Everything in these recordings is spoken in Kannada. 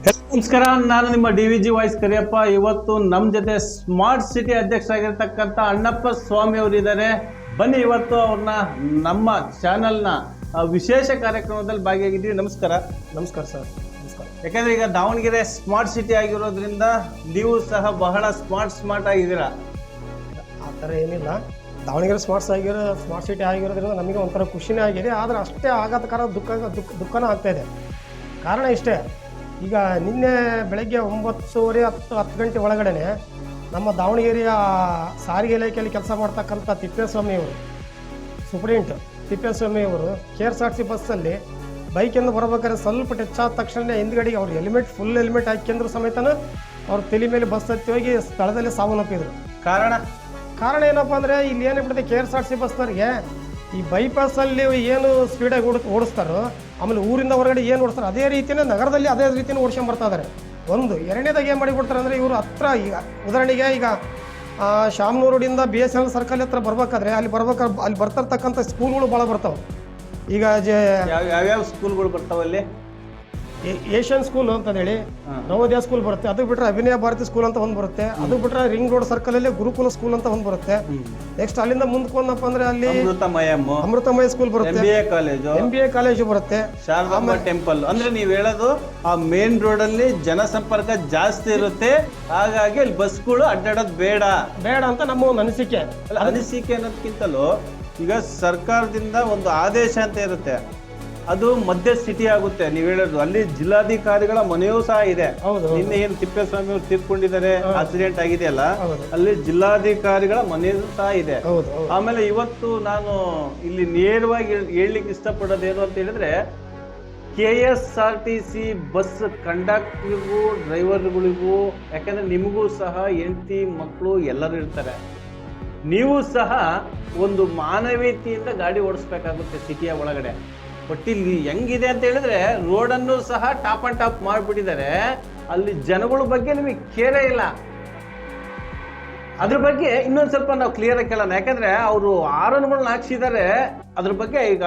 ನಮಸ್ಕಾರ, ನಾನು ನಿಮ್ಮ DVG ವಾಯ್ಸ್ ಕರಿಯಪ್ಪ. ಇವತ್ತು ನಮ್ಮ ಜೊತೆ ಸ್ಮಾರ್ಟ್ ಸಿಟಿ ಅಧ್ಯಕ್ಷರಾಗಿರ್ತಕ್ಕಂಥ ಅಣ್ಣಪ್ಪ ಸ್ವಾಮಿ ಅವರು ಇದ್ದಾರೆ. ಬನ್ನಿ ಇವತ್ತು ಅವ್ರನ್ನ ನಮ್ಮ ಚಾನಲ್ನ ವಿಶೇಷ ಕಾರ್ಯಕ್ರಮದಲ್ಲಿ ಭಾಗಿಯಾಗಿದ್ದೀವಿ. ನಮಸ್ಕಾರ. ನಮಸ್ಕಾರ ಸರ್. ನಮಸ್ಕಾರ. ಯಾಕಂದ್ರೆ ಈಗ ದಾವಣಗೆರೆ ಸ್ಮಾರ್ಟ್ ಸಿಟಿ ಆಗಿರೋದ್ರಿಂದ ನೀವು ಸಹ ಬಹಳ ಸ್ಮಾರ್ಟ್ ಆಗಿದ್ದೀರಾ. ಆ ಥರ ಏನಿಲ್ಲ, ದಾವಣಗೆರೆ ಸ್ಮಾರ್ಟ್ ಸಿಟಿ ಆಗಿರೋದ್ರಿಂದ ನಮಗೆ ಒಂಥರ ಖುಷಿನೇ ಆಗಿದೆ. ಆದರೆ ಅಷ್ಟೇ ಆಘಾತಕರ ದುಃಖನೂ ಆಗ್ತಾಯಿದೆ. ಕಾರಣ ಇಷ್ಟೇ, ಈಗ ನಿನ್ನೆ ಬೆಳಗ್ಗೆ 9:30 10 ಗಂಟೆ ಒಳಗಡೆ ನಮ್ಮ ದಾವಣಗೆರೆಯ ಸಾರಿಗೆ ಇಲಾಖೆಯಲ್ಲಿ ಕೆಲಸ ಮಾಡ್ತಕ್ಕಂಥ ತಿಪ್ಪೇಸ್ವಾಮಿಯವರು, ಸೂಪ್ರಿಂಟ್ ತಿಪ್ಪೇಸ್ವಾಮಿಯವರು KSRTC ಬಸ್ಸಲ್ಲಿ ಬೈಕಿಂದ ಬರಬೇಕಾದ್ರೆ ಸ್ವಲ್ಪ ಟಚ್ ಆದ ತಕ್ಷಣ ಹಿಂದ್ಗಡೆಗೆ ಅವ್ರು ಫುಲ್ ಹೆಲ್ಮೆಟ್ ಹಾಕ್ಯಂದ್ರು ಸಮೇತನ ಅವ್ರ ತಲೆ ಮೇಲೆ ಬಸ್ ಹತ್ತಿ ಹೋಗಿ ಸ್ಥಳದಲ್ಲಿ ಸಾವನ್ನಪ್ಪಿದ್ರು. ಕಾರಣ ಏನಪ್ಪ ಅಂದರೆ ಇಲ್ಲಿ ಏನಾಗ್ಬಿಡುತ್ತೆ, KSRTC ಬಸ್ನವ್ರಿಗೆ ಈ ಬೈಪಾಸಲ್ಲಿ ಏನು ಸ್ಪೀಡಾಗಿ ಓಡಿಸ್ತಾರೋ, ಆಮೇಲೆ ಊರಿಂದ ಹೊರಗಡೆ ಏನು ಓಡಿಸ್ತಾರೆ ಅದೇ ರೀತಿಯೇ ನಗರದಲ್ಲಿ ಅದೇ ರೀತಿಯೇ ಓಡಿಸ್ಕೊಂಡು ಬರ್ತಾ ಇದ್ದಾರೆ. ಎರಡನೇದಾಗಿ ಏನು ಮಾಡಿಬಿಡ್ತಾರೆ ಅಂದರೆ, ಇವರು ಹತ್ರ ಈಗ ಉದಾಹರಣೆಗೆ ಈಗ ಶಾಮನೂರು ರೋಡಿಂದ BSNL ಸರ್ಕಲ್ ಹತ್ರ ಬರ್ಬೇಕಾದ್ರೆ ಅಲ್ಲಿ ಬರ್ತಿರ್ತಕ್ಕಂಥ ಸ್ಕೂಲ್ಗಳು ಭಾಳ ಬರ್ತಾವೆ. ಈಗ ಯಾವ್ಯಾವ ಸ್ಕೂಲ್ಗಳು ಬರ್ತಾವಲ್ಲಿ? ಏಷ್ಯನ್ ಸ್ಕೂಲ್ ಅಂತ ಹೇಳಿ ನವೋದಯ ಸ್ಕೂಲ್ ಬರುತ್ತೆ, ಅದು ಬಿಟ್ಟರೆ ಅಭಿನಯ ಭಾರತಿ ಸ್ಕೂಲ್ ಅಂತ ಒಂದು ಬರುತ್ತೆ, ಅದು ಬಿಟ್ಟರೆ ರಿಂಗ್ ರೋಡ್ ಸರ್ಕಲ್ ಅಲ್ಲಿ ಗುರುಕುಲ ಸ್ಕೂಲ್ ಅಂತ ಒಂದು ಬರುತ್ತೆ. ನೆಕ್ಸ್ಟ್ ಅಲ್ಲಿಂದ ಮುಂದಕ್ಕೆ ಒಂದಪ್ಪ ಅಂದ್ರೆ ಅಲ್ಲಿ ಅಮೃತಮಯ ಸ್ಕೂಲ್ ಬರುತ್ತೆ, MBA ಕಾಲೇಜು ಬರುತ್ತೆ, ಶಾರದಾಂಬ ಟೆಂಪಲ್. ಅಂದ್ರೆ ನೀವು ಹೇಳೋದು ಆ ಮೇನ್ ರೋಡ್ ಅಲ್ಲಿ ಜನಸಂಪರ್ಕ ಜಾಸ್ತಿ ಇರುತ್ತೆ, ಹಾಗಾಗಿ ಅಲ್ಲಿ ಬಸ್ಗಳು ಅಡ್ಡಾಡೋದು ಬೇಡ ಅಂತ ನಮ್ಮ ಒಂದು ಅನಿಸಿಕೆ ಅನ್ನೋದಕ್ಕಿಂತಲೂ ಈಗ ಸರ್ಕಾರದಿಂದ ಒಂದು ಆದೇಶ ಅಂತ ಇರುತ್ತೆ, ಅದು ಮಧ್ಯ ಸಿಟಿ ಆಗುತ್ತೆ. ನೀವು ಹೇಳೋದು ಅಲ್ಲಿ ಜಿಲ್ಲಾಧಿಕಾರಿಗಳ ಮನೆಯೂ ಸಹ ಇದೆ. ನಿನ್ನೆ ಏನು ತಿಪ್ಪೇಸ್ವಾಮಿ ಅವರು ತೀರ್ಕೊಂಡಿದ್ದಾರೆ, ಆಕ್ಸಿಡೆಂಟ್ ಆಗಿದೆಯಲ್ಲ, ಅಲ್ಲಿ ಜಿಲ್ಲಾಧಿಕಾರಿಗಳ ಮನೆಯೂ ಸಹ ಇದೆ. ಆಮೇಲೆ ಇವತ್ತು ನಾನು ಇಲ್ಲಿ ನೇರವಾಗಿ ಹೇಳಲಿಕ್ಕೆ ಇಷ್ಟಪಡೋದೇನು ಅಂತ ಹೇಳಿದ್ರೆ, KSRTC ಬಸ್ ಕಂಡಕ್ಟರ್ಗೂ ಡ್ರೈವರ್ಗಳಿಗೂ, ಯಾಕಂದ್ರೆ ನಿಮಗೂ ಸಹ ಹೆಂಡತಿ ಮಕ್ಕಳು ಎಲ್ಲರೂ ಇರ್ತಾರೆ, ನೀವು ಸಹ ಒಂದು ಮಾನವೀಯತೆಯಿಂದ ಗಾಡಿ ಓಡಿಸ್ಬೇಕಾಗುತ್ತೆ ಸಿಟಿಯ ಒಳಗಡೆ. ಬಟ್ ಇಲ್ಲಿ ಹೆಂಗಿದೆ ಅಂತ ಹೇಳಿದ್ರೆ, ರೋಡನ್ನು ಸಹ ಟಾಪ್ ಅಂಡ್ ಟಾಪ್ ಮಾಡಿಬಿಟ್ಟಿದ್ದಾರೆ, ಅಲ್ಲಿ ಜನಗಳ ಬಗ್ಗೆ ನಿಮಗೆ ಕೇರೇ ಇಲ್ಲ. ಅದ್ರ ಬಗ್ಗೆ ಇನ್ನೊಂದು ಸ್ವಲ್ಪ ನಾವು ಕ್ಲಿಯರ್ ಆಗಿ ಕೇಳೋಣ, ಯಾಕಂದ್ರೆ ಅವರು ಆರನ್ಗಳನ್ನ ಹಾಕ್ಸಿದ್ದಾರೆ. ಅದ್ರ ಬಗ್ಗೆ ಈಗ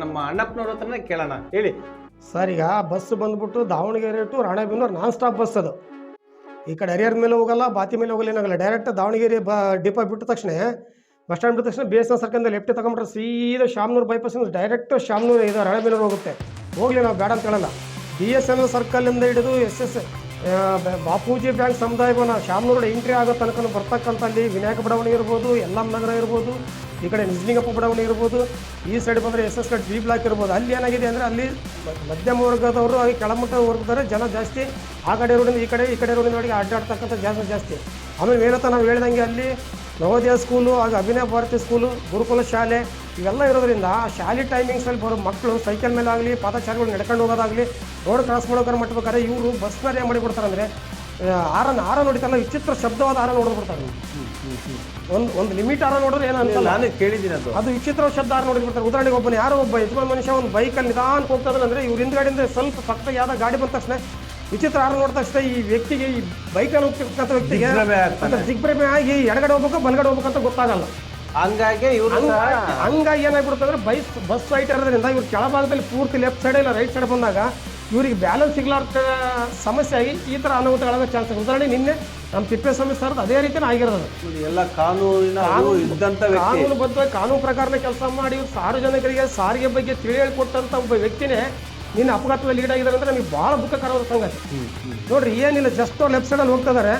ನಮ್ಮ ಅಣ್ಣಪ್ಪನವ್ರ ಹತ್ರನೇ ಕೇಳೋಣ. ಹೇಳಿ ಸರ್. ಈಗ ಬಸ್ ಬಂದ್ಬಿಟ್ಟು Davanagere to Ranebennur non stop bus. ಅದು ಈ ಕಡೆ ಹರಿಹರ ಮೇಲೆ ಹೋಗಲ್ಲ, ಬಾತಿ ಮೇಲೆ ಹೋಗಲ್ಲ, ಏನಾಗಲ್ಲ. ಡೈರೆಕ್ಟ್ ದಾವಣಗೆರೆ ಡಿಪೋ ಬಿಟ್ಟ ತಕ್ಷಣ, ಬಸ್ ಸ್ಟ್ಯಾಂಡ್ ಬಿಟ್ಟ ತಕ್ಷಣ BSNL ಸರ್ಕಲ್ ಲೆಫ್ಟ್ ತಗೊಂಡ್ರೆ ಸೀದಾ ಶಾಮನೂರು ಬೈಪಾಸ್ ಡೈರೆಕ್ಟ್ ಶಾಮನೂರು ಇದು ರಾಣೆಬೆನ್ನೂರು ಹೋಗುತ್ತೆ. ಹೋಗಲಿ, ನಾವು ಬೇಡ ಅಂತ ಹೇಳಲ್ಲ. BSNL ಸರ್ಕಲಿಂದ ಹಿಡಿದು ಬಾಪೂಜಿ ಬ್ಯಾಂಕ್ ಸಮುದಾಯ ಭವನ ಶಾಮನೂರು ಎಂಟ್ರಿ ಆಗೋ ತನಕ ಬರ್ತಕ್ಕಂಥ ಅಲ್ಲಿ ವಿನಾಯಕ ಬಡಾವಣೆ ಇರ್ಬೋದು, ಯಲ್ಲಮ್ಮ ನಗರ ಇರ್ಬೋದು, ಈ ಕಡೆ ನಿಜಲಿಂಗಪ್ಪ ಬಡಾವಣೆ ಇರ್ಬೋದು, ಈ ಸೈಡ್ ಬಂದರೆ SS B ಬ್ಲಾಕ್ ಇರ್ಬೋದು. ಅಲ್ಲಿ ಏನಾಗಿದೆ ಅಂದರೆ, ಅಲ್ಲಿ ಮಧ್ಯಮ ವರ್ಗದವರು, ಹಾಗೆ ಕೆಳಮಟ್ಟ ವರ್ಗದವರು ಜನ ಜಾಸ್ತಿ. ಆ ಕಡೆ ರೋಡಿಂದ ಈ ಕಡೆ ರೋಡಿನ ಒಳಗೆ ಅಡ್ಡಾಡ್ತಕ್ಕಂಥ ಜಾಸ್ತಿ. ಆಮೇಲೆ ಮೇಲತ್ತ ನಾವು ಹೇಳ್ದಂಗೆ ಅಲ್ಲಿ ನವೋದಯ ಸ್ಕೂಲು, ಹಾಗೆ ಅಭಿನಯ ಭಾರತಿ ಸ್ಕೂಲು, ಗುರುಕುಲ ಶಾಲೆ ಇವೆಲ್ಲ ಇರೋದ್ರಿಂದ ಆ ಶಾಲೆ ಟೈಮಿಂಗ್ಸಲ್ಲಿ ಬರೋ ಮಕ್ಕಳು ಸೈಕಲ್ ಮೇಲೆ ಆಗಲಿ, ಪಾದಚಾರಿಗಳು ನಡ್ಕೊಂಡು ಹೋಗೋದಾಗಲಿ, ರೋಡ್ ಕ್ರಾಸ್ ಮಾಡೋಕೆ ಮಾಡ್ಬೇಕಾದ್ರೆ ಇವರು ಬಸ್ನಲ್ಲಿ ಏನು ಮಾಡಿಬಿಡ್ತಾರೆ ಅಂದರೆ, ಆರ ನೋಡಿತಾರಲ್ಲ, ವಿಚಿತ್ರ ಶಬ್ದವಾದ ಆರ ನೋಡ್ಬಿಡ್ತಾರೆ. ಒಂದು ಲಿಮಿಟ್ ಆರ ನೋಡಿದ್ರೆ ಏನಂತ ನಾನು ಕೇಳಿದ್ದೀನಿ, ಅದು ವಿಚಿತ್ರ ಶಬ್ದ ಆರ ನೋಡಿಬಿಡ್ತಾರೆ. ಉದಾಹರಣೆಗೆ ಒಬ್ಬ ಯಜಮಾನ್ ಮನುಷ್ಯ ಒಂದು ಬೈಕಲ್ಲಿ ನಿಧಾನಕ್ಕೆ ಹೋಗ್ತಾಯಿದ್ರೆ ಅಂದರೆ, ಇವ್ರ ಹಿಂದ್ಗಡೆಯಿಂದ ಸ್ವಲ್ಪ ಪಕ್ಕ ಯಾವ್ದು ಗಾಡಿ ಬಂದ ತಕ್ಷಣ ವಿಚಿತ್ರ ಆರ ನೋಡಿದ ತಕ್ಷಣ ಈ ವ್ಯಕ್ತಿಗೆ, ಈ ಬೈಕಲ್ಲಿ ಹೋಗ್ತಿರ್ತಕ್ಕಂಥ ವ್ಯಕ್ತಿಗೆ ದಿಗ್ಭ್ರಮೆ ಆಗಿ ಎಡಗಡೆ ಹೋಗ್ಬೇಕು ಬಲಗಡೆ ಹೋಗ್ಬೇಕಂತ ಗೊತ್ತಾಗಲ್ಲ. ಹಂಗಾಗಿ ಏನಾಗ್ಬಿಡುತ್ತೆ ಅಂದರೆ, ಬಸ್ ಸೈಟ್ ಇರೋದ್ರಿಂದ ಇವ್ರು ಕೆಳಭಾಗದಲ್ಲಿ ಪೂರ್ತಿ ಲೆಫ್ಟ್ ಸೈಡ್ ಇಲ್ಲ ರೈಟ್ ಸೈಡ್ ಬಂದಾಗ ಇವ್ರಿಗೆ ಬ್ಯಾಲೆನ್ಸ್ ಸಿಗ್ಲಾರ್ದ ಸಮಸ್ಯೆ ಆಗಿ ಈ ಥರ ಅನಾಹುತಗಳಾಗೋ ಚಾನ್ಸ್. ಉದಾಹರಣೆ ನಿನ್ನೆ ನಮ್ಮ ತಿಪ್ಪೇಸ್ವಾಮಿ ಸರ್ದು ಅದೇ ರೀತಿಯೇ ಆಗಿರೋದು. ಎಲ್ಲ ಕಾನೂನುಬದ್ಧವಾಗಿ ಕಾನೂನು ಪ್ರಕಾರನೇ ಕೆಲಸ ಮಾಡಿ ಸಾರ್ವಜನಿಕರಿಗೆ ಸಾರಿಗೆ ಬಗ್ಗೆ ತಿಳಿ ಹೇಳಿಕೊಟ್ಟಂಥ ಒಬ್ಬ ವ್ಯಕ್ತಿನೇ ನಿನ್ನ ಅಪಘಾತದಲ್ಲಿ ಲೀಡ್ ಆಗಿದ್ದಾರೆ ಅಂದರೆ ನಮಗೆ ಭಾಳ ದುಃಖಕರವಾದ ಸಂಗತಿ. ನೋಡ್ರಿ, ಏನಿಲ್ಲ, ಜಸ್ಟ್ ಅವ್ರು ಲೆಫ್ಟ್ ಸೈಡಲ್ಲಿ ಹೋಗ್ತಾ ಇದ್ದಾರೆ,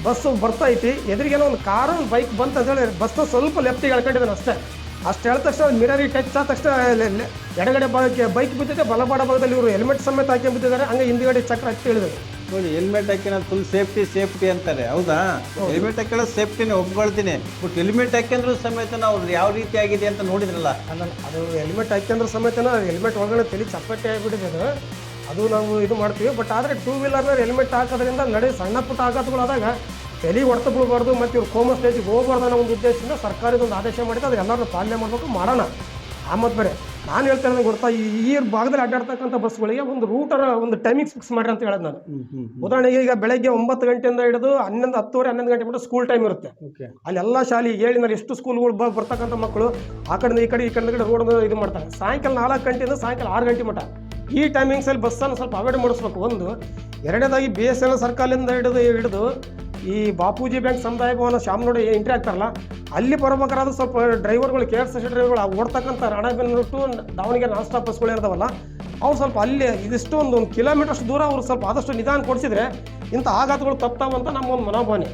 ಬಸ್ಸು ಬರ್ತೈತಿ, ಎದುರಿಗೇನೋ ಒಂದು ಕಾರು ಬೈಕ್ ಬಂತು ಅಂತೇಳಿ ಬಸ್ ಸ್ವಲ್ಪ ಲೆಫ್ಟಿಗೆ ಎಳ್ಕೊಂಡಿದ್ದಾನೆ ಅಷ್ಟು ಹೇಳಿದ ತಕ್ಷಣ ಮಿರರಿಗೆ ಟಚ್ ಆದ ತಕ್ಷಣ ಎಡಗಡೆ ಭಾಗಕ್ಕೆ ಬೈಕ್ ಬಿದ್ದಿದೆ, ಬಲಬಾಡ ಭಾಗದಲ್ಲಿ ಇವರು ಹೆಲ್ಮೆಟ್ ಸಮೇತ ಹಾಕಿ ಬಿದ್ದಿದ್ದಾರೆ. ಹಂಗೆ ಹಿಂದ್ಗಡೆ ಚಕ್ರ ಹತ್ತಿ ಹೇಳಿದ್ರು. ನೋಡಿ, ಹೆಲ್ಮೆಟ್ ಹಾಕಿನ ಫುಲ್ ಸೇಫ್ಟಿ ಅಂತಾರೆ, ಹೌದಾ? ಹೆಲ್ಮೆಟ್ ಹಾಕಿರೋ ಸೇಫ್ಟಿನೇ ಒಪ್ಕೊಳ್ತೀನಿ. ಬಟ್ ಹೆಲ್ಮೆಟ್ ಹಾಕ್ಯಂದ್ರೂ ಸಮೇತ ಅವ್ರು ಯಾವ ರೀತಿ ಆಗಿದೆ ಅಂತ ನೋಡಿದ್ರಲ್ಲ, ಅದು ಹೆಲ್ಮೆಟ್ ಹಾಕ್ಯಂದ್ರೂ ಸಮೇತನ ಹೆಲ್ಮೆಟ್ ಒಳಗಡೆ ತಲೆ ಚಪ್ಪಟ್ಟೆ ಆಗಿಬಿಟ್ಟಿದೆ. ಅದು ನಾವು ಇದು ಮಾಡ್ತೀವಿ. ಬಟ್ ಆದರೆ ಟೂ ವೀಲರ್ನಲ್ಲಿ ಹೆಲ್ಮೆಟ್ ಹಾಕೋದ್ರಿಂದ ಸಣ್ಣ ಪುಟ್ಟ ಆಘಾತಗಳಾದಾಗ ತಲೆ ಹೊಡೆತ ಬಿಡಬಾರ್ದು, ಮತ್ತು ಇವ್ರು ಕೋಮ ಸ್ಟೇಜಿಗೆ ಹೋಗಬಾರ್ದು ಅನ್ನೋ ಒಂದು ಉದ್ದೇಶದಿಂದ ಸರ್ಕಾರದ ಒಂದು ಆದೇಶ ಮಾಡಿದ್ದು, ಅದು ಎಲ್ಲರೂ ಪಾಲನೆ ಮಾಡಬೇಕು, ಮಾಡೋಣ. ಮತ್ತು ಬೇರೆ ನಾನು ಹೇಳ್ತಾ ಇರೋದು ಗೊತ್ತಾ, ಈ ಭಾಗದಲ್ಲಿ ಅಡ್ಡಾಡ್ತಕ್ಕಂಥ ಬಸ್ಗಳಿಗೆ ಒಂದು ರೂಟರ ಒಂದು ಟೈಮಿಂಗ್ಸ್ ಫಿಕ್ಸ್ ಮಾಡ್ರಿ ಅಂತ ಹೇಳೋದು ನಾನು. ಉದಾಹರಣೆಗೆ ಈಗ ಬೆಳಗ್ಗೆ 9 ಗಂಟೆಯಿಂದ ಹಿಡಿದು 10:30 ಗಂಟೆ ಮಟ್ಟ ಸ್ಕೂಲ್ ಟೈಮ್ ಇರುತ್ತೆ. ಅಲ್ಲೆಲ್ಲ ಶಾಲೆ ಹೇಳಿದ್ರೆ ಎಷ್ಟು ಸ್ಕೂಲ್ಗಳು ಬರ್ತಕ್ಕಂಥ ಮಕ್ಕಳು ಆ ಕಡೆಯಿಂದ ಈ ಕಡೆ ರೋಡ್ ಇದು ಮಾಡ್ತಾರೆ. ಸಾಯಂಕಾಲ 4 ಗಂಟೆಯಿಂದ ಸಾಯಂಕಾಲ 6 ಗಂಟೆ ಮಟ್ಟ ಈ ಟೈಮಿಂಗ್ಸಲ್ಲಿ ಬಸ್ಸನ್ನು ಸ್ವಲ್ಪ ಅವಾಯ್ಡ್ ಮಾಡಿಸ್ಬೇಕು. ಒಂದು ಎರಡನೇದಾಗಿ BSNL ಸರ್ಕಲಿಂದ ಹಿಡಿದು ಈ ಬಾಪೂಜಿ ಬ್ಯಾಂಕ್ ಸಮುದಾಯ ಭವನ ಶಾಮನೋಡಿ ಎಂಟ್ರಿ ಆಗ್ತಾರಲ್ಲ, ಅಲ್ಲಿ ಬರ್ಬೇಕಾದ್ರೆ ಸ್ವಲ್ಪ ಡ್ರೈವರ್ಗಳು KSRTC ಡ್ರೈವರ್ಗಳು ಓಡ್ತಕ್ಕಂಥ Ranebennur to Davanagere non stop ಬಸ್ಗಳು ಇರ್ತಾವಲ್ಲ, ಅವ್ರು ಸ್ವಲ್ಪ ಅಲ್ಲಿ ಇದಿಷ್ಟು ಒಂದು ಕಿಲೋಮೀಟರ್ ಅಷ್ಟು ದೂರ ಅವ್ರು ಸ್ವಲ್ಪ ಆದಷ್ಟು ನಿಧಾನ ಕೊಡಿಸಿದ್ರೆ ಇಂಥ ಆಘಾತಗಳು ತಪ್ತಾವಂತ ನಮ್ಮ ಒಂದು ಮನೋಭಾವನೆ.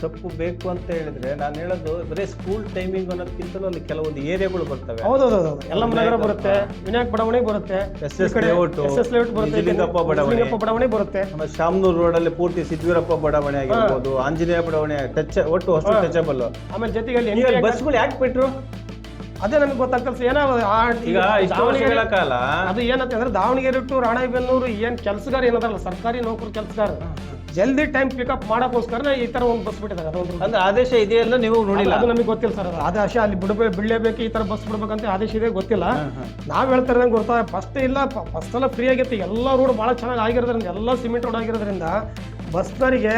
ತಪ್ಪು ಬೇಕು ಅಂತ ಹೇಳಿದ್ರೆ ನಾನು ಹೇಳೋದು ಬರೀ ಸ್ಕೂಲ್ ಟೈಮಿಂಗ್ ಅನ್ನೋದಕ್ಕಿಂತಲೂ ಅಲ್ಲಿ ಕೆಲವೊಂದು ಏರಿಯಾಗಳು ಬರ್ತವೆ. ಹೌದೌದು, ಯಲ್ಲಮ್ಮ ನಗರ ಬರುತ್ತೆ, ವಿನಾಯಕ್ ಬಡಾವಣೆ ಬರುತ್ತೆ, SS ಲೇಔಟ್ ಬರುತ್ತೆ, ನಿಜಲಿಂಗಪ್ಪ ಬಡಾವಣೆ ಬರುತ್ತೆ, ಶಾಮನೂರು ರೋಡ್ ಅಲ್ಲಿ ಪೂರ್ತಿ ಸಿದ್ವೀರಪ್ಪ ಬಡಾವಣೆ ಆಗಿರ್ಬೋದು, ಆಂಜನೇಯ ಬಡಾವಣೆ ಒಟ್ಟು ಅಷ್ಟು ಟಚಬಲ್. ಆಮೇಲೆ ಜೊತೆಗೆ ಅಲ್ಲಿ ಬಸ್ಗಳು ಯಾಕೆ ಬಿಟ್ರು ಅದೇ ನಮಗೆ ಗೊತ್ತಾಗ್ತದೆ. ಏನೋ ಈಗ ಇಷ್ಟು ವರ್ಷಗಳ ಕಾಲ ಅದು ಏನಂತ ಅಂದ್ರೆ ದಾವಣಗೆರೆ ಟು ರಾಣೆಬೆನ್ನೂರು ಏನ್ ಕೆಲಸಗಾರ ಏನದಲ್ಲ, ಸರ್ಕಾರಿ ನೌಕರು ಕೆಲಸಗಾರ ಜಲ್ದಿ ಟೈಮ್ ಪಿಕಪ್ ಮಾಡೋಕ್ಕೋಸ್ಕರ ಈ ತರ ಒಂದು ಬಸ್ ಬಿಟ್ಟಿದ್ದಾರೆ. ಅದೊಂದು ಅಂದ್ರೆ ಆದೇಶ ಇದೆಯಲ್ಲ, ನೀವು ನೋಡಿಲ್ಲ? ಅದು ನಮಗೆ ಗೊತ್ತಿಲ್ಲ ಸರ್. ಅದು ಆದೇಶ ಅಲ್ಲಿ ಬಿಡಲೇಬೇಕು, ಈ ತರ ಬಸ್ ಬಿಡ್ಬೇಕಂತ ಆದೇಶ ಇದೆ, ಗೊತ್ತಿಲ್ಲ. ನಾವ್ ಹೇಳ್ತಾ ಇರೋದಂಗೆ ಗೊತ್ತಾ, ಫಸ್ಟ್ ಇಲ್ಲ ಫಸ್ಟ್ ಎಲ್ಲ ಫ್ರೀ ಆಗಿತ್ತು. ಎಲ್ಲ ರೋಡ್ ಭಾಳ ಚೆನ್ನಾಗಿ ಆಗಿರೋದ್ರಿಂದ, ಎಲ್ಲ ಸಿಮೆಂಟ್ ರೋಡ್ ಆಗಿರೋದ್ರಿಂದ ಬಸ್ನರಿಗೆ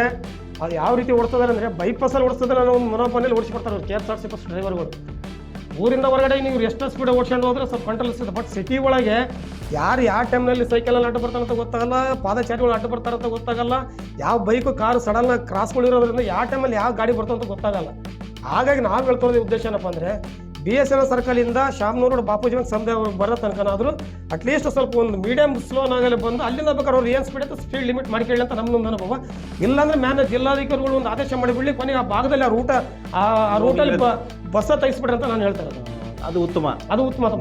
ಅದು ಯಾವ ರೀತಿ ಓಡಿಸ್ತದಾರೆ ಅಂದ್ರೆ ಬೈಪಾಸಲ್ಲಿ ಓಡಿಸ್ತದೆ ಅನ್ನೋ ಒಂದು ಮನೋಭಾವನೆಯಲ್ಲಿ ಓಡಿಸ್ಬಿಡ್ತಾರೆ ಅವ್ರು KSRTC ಬಸ್ ಡ್ರೈವರ್ಗಳು. ಊರಿಂದ ಹೊರಗಡೆ ನೀವು ಎಷ್ಟು ಸ್ಪೀಡ್ ಓಡಿಸ್ಕೊಂಡು ಹೋದ್ರೆ ಸ್ವಲ್ಪ ಕಂಟ್ರೋಲ್ ಇರ್ತದೆ. ಬಟ್ ಸಿಟಿ ಒಳಗೆ ಯಾರು ಯಾವ ಟೈಮ್ನಲ್ಲಿ ಸೈಕಲಲ್ಲಿ ಅಡ್ಡ ಬರ್ತಾರೆ ಅಂತ ಗೊತ್ತಾಗಲ್ಲ, ಪಾದಚಾರಿಗಳು ಅಡ್ಡ ಬರ್ತಾರೆ ಅಂತ ಗೊತ್ತಾಗಲ್ಲ, ಯಾವ ಬೈಕು ಕಾರು ಸಡನ್ ಕ್ರಾಸ್ಗಳು ಇರೋದ್ರಿಂದ ಯಾವ ಟೈಮಲ್ಲಿ ಯಾವ ಗಾಡಿ ಬರ್ತಾವ ಅಂತ ಗೊತ್ತಾಗಲ್ಲ. ಹಾಗಾಗಿ ನಾವು ಹೇಳ್ಕೊಳ್ಳೋದು ಉದ್ದೇಶ ಏನಪ್ಪ ಅಂದರೆ BSNL ಸರ್ಕಲಿಂದ ಶಾಮನೂರು ಬಾಪೂಜಿ ಬ್ಯಾಂಕ್ ಸಮುದಾಯ ಬರೋ ತನಕನಾದರೂ ಅಟ್ಲೀಸ್ಟ್ ಸ್ವಲ್ಪ ಒಂದು ಮೀಡಿಯಂ ಸ್ಲೋನಾಗಲೇ ಬಂದು ಅಲ್ಲಿಂದ ಬೇಕಾದ್ರೆ ಅವ್ರು ಏನು ಸ್ಪೀಡ್ ಇತ್ತು ಸ್ಪೀಡ್ ಲಿಮಿಟ್ ಮಾಡ್ಕೊಳ್ಳಿ ಅಂತ ನಮ್ಮೊಂದು ಅನುಭವ. ಇಲ್ಲಾಂದ್ರೆ ಜಿಲ್ಲಾಧಿಕಾರಿಗಳು ಒಂದು ಆದೇಶ ಮಾಡಿಬಿಡಲಿ, ಕೊನೆಗೆ ಆ ಭಾಗದಲ್ಲಿ ಆ ರೂಟಲ್ಲಿ ಬಸ್ಸ ತೆಗಿಸ್ಬಿಡ್ರಿ ಅಂತ ನಾನು ಹೇಳ್ತಾ ಇರೋದು. ಅದು ಉತ್ತಮ,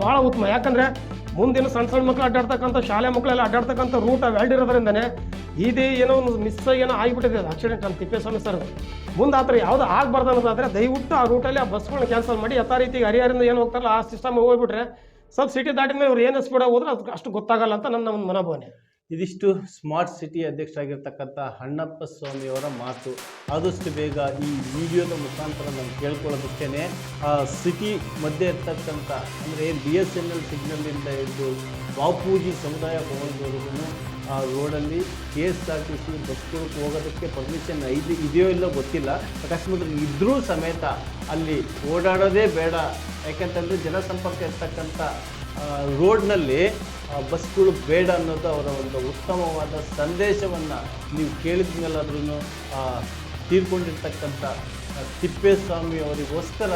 ಭಾಳ ಉತ್ತಮ. ಯಾಕಂದ್ರೆ ಮುಂದಿನ ಸಣ್ಣ ಮಕ್ಕಳು ಅಡ್ಡಾಡ್ತಕ್ಕಂಥ ಶಾಲೆ ಮಕ್ಕಳೆಲ್ಲ ಅಡ್ಡಾಡ್ತಕ್ಕಂಥ ರೂಟ್ ವೆಲ್ಡ್ ಇರೋದ್ರಿಂದನೇ ಇದೇ ಏನೋ ಒಂದು ಮಿಸ್ ಏನೋ ಆಗಿಬಿಟ್ಟಿದೆ ಆಕ್ಸಿಡೆಂಟ್ ಅಂತ ತಿಪ್ಪೇಸ್ವಾಮಿ ಸರ್. ಮುಂದೆ ಆ ಥರ ಯಾವುದು ಆಗಬಾರ್ದು ಅನ್ನೋದಾದರೆ ದಯವಿಟ್ಟು ಆ ರೂಟಲ್ಲಿ ಆ ಬಸ್ಗಳನ್ನ ಕ್ಯಾನ್ಸಲ್ ಮಾಡಿ ಯಥಾ ರೀತಿ ಹರಿಹರದಿಂದ ಏನು ಹೋಗ್ತಾರಲ್ಲ ಆ ಸಿಸ್ಟಮ್ ಹೋಗ್ಬಿಟ್ರೆ ಸ್ವಲ್ಪ ಸಿಟಿ ದಾಟಿದ ಮೇಲೆ ಅವ್ರು ಏನು ಸ್ಪೀಡ್ ಹೋದ್ರೆ ಅದು ಅಷ್ಟು ಗೊತ್ತಾಗಲ್ಲ ಅಂತ ನನ್ನ ಒಂದು ಮನೋಭಾವನೆ. ಇದಿಷ್ಟು ಸ್ಮಾರ್ಟ್ ಸಿಟಿ ಅಧ್ಯಕ್ಷರಾಗಿರ್ತಕ್ಕಂಥ ಅಣ್ಣಪ್ಪ ಸ್ವಾಮಿಯವರ ಮಾತು. ಆದಷ್ಟು ಬೇಗ ಈ ವಿಡಿಯೋದ ಮುಖಾಂತರ ನಾನು ಕೇಳ್ಕೊಳ್ಳೋದಷ್ಟೇ ಸಿಟಿ ಮಧ್ಯೆ ಇರ್ತಕ್ಕಂಥ ಅಂದರೆ BSNL ಸಿಗ್ನಲ್ಲಿಂದ ಹಿಡಿದು ಬಾಪೂಜಿ ಸಮುದಾಯ ಭವನದವರೆಗೂ ಆ ರೋಡಲ್ಲಿ KSRTC ಬಸ್ಗಳು ಹೋಗೋದಕ್ಕೆ ಪರ್ಮಿಷನ್ ಇದೆಯೋ ಇಲ್ಲೋ ಗೊತ್ತಿಲ್ಲ. ಅಕಸ್ಮಾತ್ ಇದ್ರೂ ಸಮೇತ ಅಲ್ಲಿ ಓಡಾಡೋದೇ ಬೇಡ, ಯಾಕೆಂತಂದರೆ ಜನಸಂಪರ್ಕ ಇರ್ತಕ್ಕಂಥ ರೋಡ್ನಲ್ಲಿ ಬಸ್ಗಳು ಬೇಡ ಅನ್ನೋದು ಅವರ ಒಂದು ಉತ್ತಮವಾದ ಸಂದೇಶವನ್ನು ನೀವು ಕೇಳಿದ ಮೇಲಾದ್ರೂ ತೀರ್ಕೊಂಡಿರ್ತಕ್ಕಂಥ ತಿಪ್ಪೇಸ್ವಾಮಿ ಅವರಿಗೋಸ್ಕರ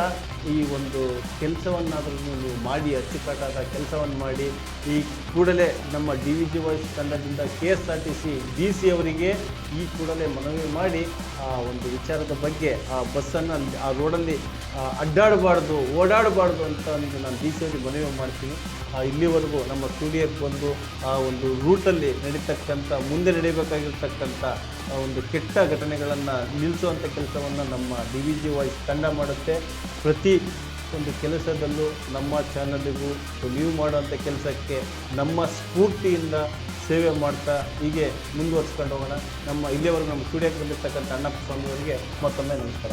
ಈ ಒಂದು ಕೆಲಸವನ್ನಾದರೂ ನೀವು ಮಾಡಿ, ಅಚ್ಚುಕಟ್ಟಾದ ಕೆಲಸವನ್ನು ಮಾಡಿ ಈ ಕೂಡಲೇ ನಮ್ಮ DVG ವಾಯ್ಸ್ ತಂಡದಿಂದ KSRTC DC ಅವರಿಗೆ ಈ ಕೂಡಲೇ ಮನವಿ ಮಾಡಿ ಆ ಒಂದು ವಿಚಾರದ ಬಗ್ಗೆ ಆ ಬಸ್ಸನ್ನು ಆ ರೋಡಲ್ಲಿ ಓಡಾಡಬಾರ್ದು ಅಂತ ನಾನು DC ಅವರಿಗೆ ಮನವಿ ಮಾಡ್ತೀನಿ. ಇಲ್ಲಿವರೆಗೂ ನಮ್ಮ ಸ್ಟುಡಿಯೋಕ್ಕೆ ಬಂದು ಆ ಒಂದು ರೂಟಲ್ಲಿ ಮುಂದೆ ನಡೀಬೇಕಾಗಿರ್ತಕ್ಕಂಥ ಒಂದು ಕೆಟ್ಟ ಘಟನೆಗಳನ್ನು ನಿಲ್ಲಿಸುವಂಥ ಕೆಲಸವನ್ನು ನಮ್ಮ DVG ವಾಯ್ಸ್ ತಂಡ ಮಾಡುತ್ತೆ. ಪ್ರತಿ ಒಂದು ಕೆಲಸದಲ್ಲೂ ನಮ್ಮ ಚಾನಲಿಗೂ ನೀವು ಮಾಡುವಂಥ ಕೆಲಸಕ್ಕೆ ನಮ್ಮ ಸ್ಫೂರ್ತಿಯಿಂದ ಸೇವೆ ಮಾಡ್ತಾ ಹೀಗೆ ಮುಂದುವರಿಸ್ಕೊಂಡು ಹೋಗೋಣ. ಇಲ್ಲಿವರೆಗೂ ನಮ್ಮ ಸ್ಟುಡಿಯೋಕ್ಕೆ ಬಂದಿರ್ತಕ್ಕಂಥ ಅಣ್ಣಪ್ಪ ಸ್ವಾಮಿಯವರಿಗೆ ಮತ್ತೊಮ್ಮೆ ನಮಸ್ಕಾರ.